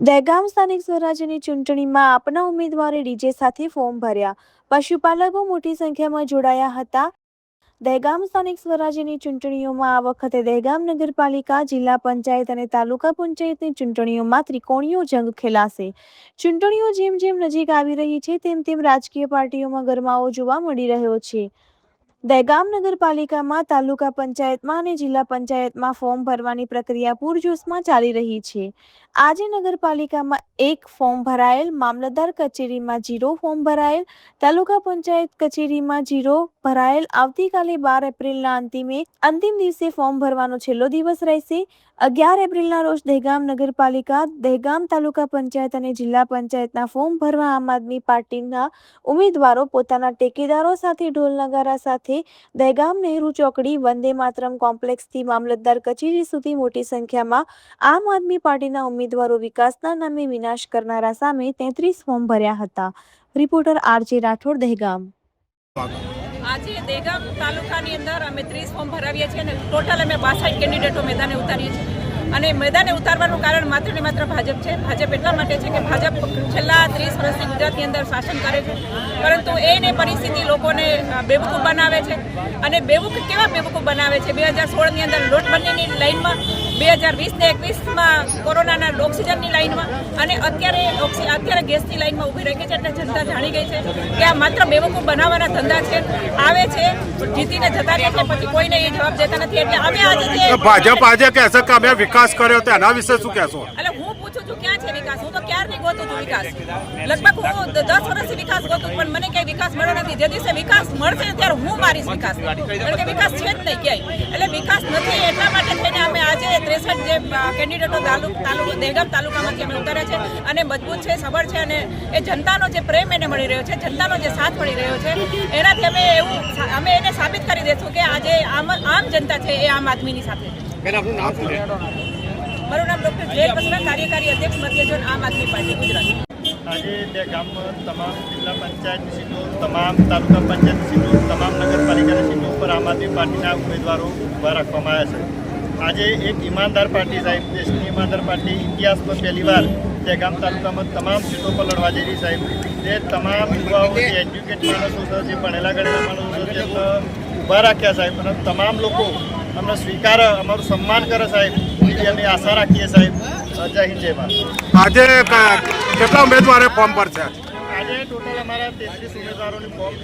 દહેગામ સ્થાનિક સ્વરાજ્યની ચૂંટણીમાં આપના ઉમેદવારે ડીજે સાથે ફોર્મ ભર્યા. પશુપાલકો મોટી સંખ્યામાં જોડાયા હતા. દહેગામ સ્થાનિક સ્વરાજ્યની ચૂંટણીઓમાં આ વખતે દહેગામ નગરપાલિકા, જિલ્લા પંચાયત અને તાલુકા પંચાયતની ચૂંટણીઓમાં ત્રિકોણીયો જંગ ખેલાશે. ચૂંટણીઓ જેમ જેમ નજીક આવી રહી છે તેમ તેમ રાજકીય પાર્ટીઓમાં ગરમાવો જોવા મળી રહ્યો છે. દહેગામ નગરપાલિકામાં, તાલુકા પંચાયતમાં અને જિલ્લા પંચાયતમાં ફોર્મ ભરવાની પ્રક્રિયા પૂરજોશમાં ચાલી રહી છે. આજે નગરપાલિકામાં 1 ફોર્મ ભરાયેલ, મામલતદાર કચેરીમાં 0 ફોર્મ ભરાયેલ, તાલુકા પંચાયત કચેરીમાં 0 ભરાયેલ. આવતીકાલે 12 એપ્રિલના અંતિમ દિવસે ફોર્મ ભરવાનો છેલ્લો દિવસ રહેશે. 11 એપ્રિલના રોજ દહેગામ નગરપાલિકા, દહેગામ તાલુકા પંચાયત અને જિલ્લા પંચાયતના ફોર્મ ભરવા આમ આદમી પાર્ટીના ઉમેદવારો પોતાના ટેકેદારો સાથે ઢોલ નગારા સાથે દહેગામ નહેરુ ચોકડી, વંદે માતરમ કોમ્પ્લેક્સથી મામલતદાર કચેરી સુધી મોટી સંખ્યામાં આમ આદમી પાર્ટીના ઉમેદવારો વિકાસના નામે વિનાશ કરનારા સામે 33 ફોર્મ ભર્યા હતા. Reporter R J Rathod, Dehgam. આજે દહેગામ તાલુકાની અંદર અમે 30 ફોર્મ ભરાવીએ છીએ અને ટોટલ અમે 62 કેન્ડિડેટો મેદાને ઉતારીએ છીએ. અને મેદાને ઉતારવાનું કારણ માત્ર ને માત્ર ભાજપ છે. ભાજપ એટલા માટે છે કે ભાજપ છેલ્લા 30 વર્ષથી ગુજરાતની અંદર શાસન કરે છે, પરંતુ એને પરિસ્થિતિ લોકોને બેવકૂફ બનાવે છે. અને કેવા બેવકૂફ બનાવે છે? 2016ની અંદર નોટબંધીની લાઇનમાં, 2020 ને 21માં કોરોનાના ઓક્સિજનની લાઇનમાં અને અત્યારે ગેસની લાઇનમાં ઊભી રહી ગઈ છે. એટલે જનતા જાણી ગઈ છે કે આ માત્ર બેવકૂફ બનાવવાના ધંધા છે. આવે છે, જીતીને જતા રહે છે, પછી કોઈને એ જવાબ દેતા નથી. એટલે અમે આજે ભાજપ આજે કહેશે કે અમે વિકાસ કર્યો, તો એના વિશે શું કહેશો? એટલે હું પૂછું છું, ક્યાં છે વિકાસ? હું તો ક્યારની ગોતું છું વિકાસ. લગભગ હું 10 વર્ષથી વિકાસ ગોતું, પણ મને ક્યાંય વિકાસ મળ્યો નથી. જે દિવસે વિકાસ મળશે ત્યારે હું મારીશ વિકાસ, કારણ કે વિકાસ છે જ નહીં ક્યાંય. એટલે વિકાસ નથી, એટલા માટે થઈને અમે આજે 63 જે કેન્ડિડેટો દહેગામ તાલુકામાંથી અમે ઉતાર્યા છે. અને મજબૂત છે, સબળ છે, અને એ જનતાનો જે પ્રેમ એને મળી રહ્યો છે, જનતાનો જે સાથ મળી રહ્યો છે, એનાથી અમે એને સાબિત કરી દઈશું કે આજે આમ જનતા છે એ આમ આદમીની સાથે છે. મારું નામ ડૉક્ટર જય કૃષ્ણ, કાર્યકારી અધ્યક્ષ મધ્ય ઝોન આમ આદમી પાર્ટી ગુજરાત. આજે દહેગામમાં તમામ જિલ્લા પંચાયતની સીટો, તમામ તાલુકા પંચાયતની સીટો, તમામ નગરપાલિકાની સીટો ઉપર આમ આદમી પાર્ટીના ઉમેદવારો ઊભા રાખવામાં આવ્યા છે. આજે એક ઈમાનદાર પાર્ટી સાહેબ, દેશની ઈમાનદાર પાર્ટી ઇતિહાસમાં પહેલીવાર દહેગામ તાલુકામાં તમામ સીટો પર લડવા જઈ રહી સાહેબ. જે તમામ યુવાઓ, જે એજ્યુકેટ માણસો છે, જે ભણેલા ગણેલા માણસો છે, તેમને ઊભા રાખ્યા સાહેબ. અને તમામ લોકો અમને સ્વીકારે, અમારું સન્માન કરે સાહેબ, એવી અમે આશા રાખીએ સાહેબ. જય હિન્દ, જય ભારત. આજે કેટલા ઉમેદવારે ફોર્મ ભરશે? આજે ટોટલ અમારા 33 ઉમેદવારોની ફોર્મ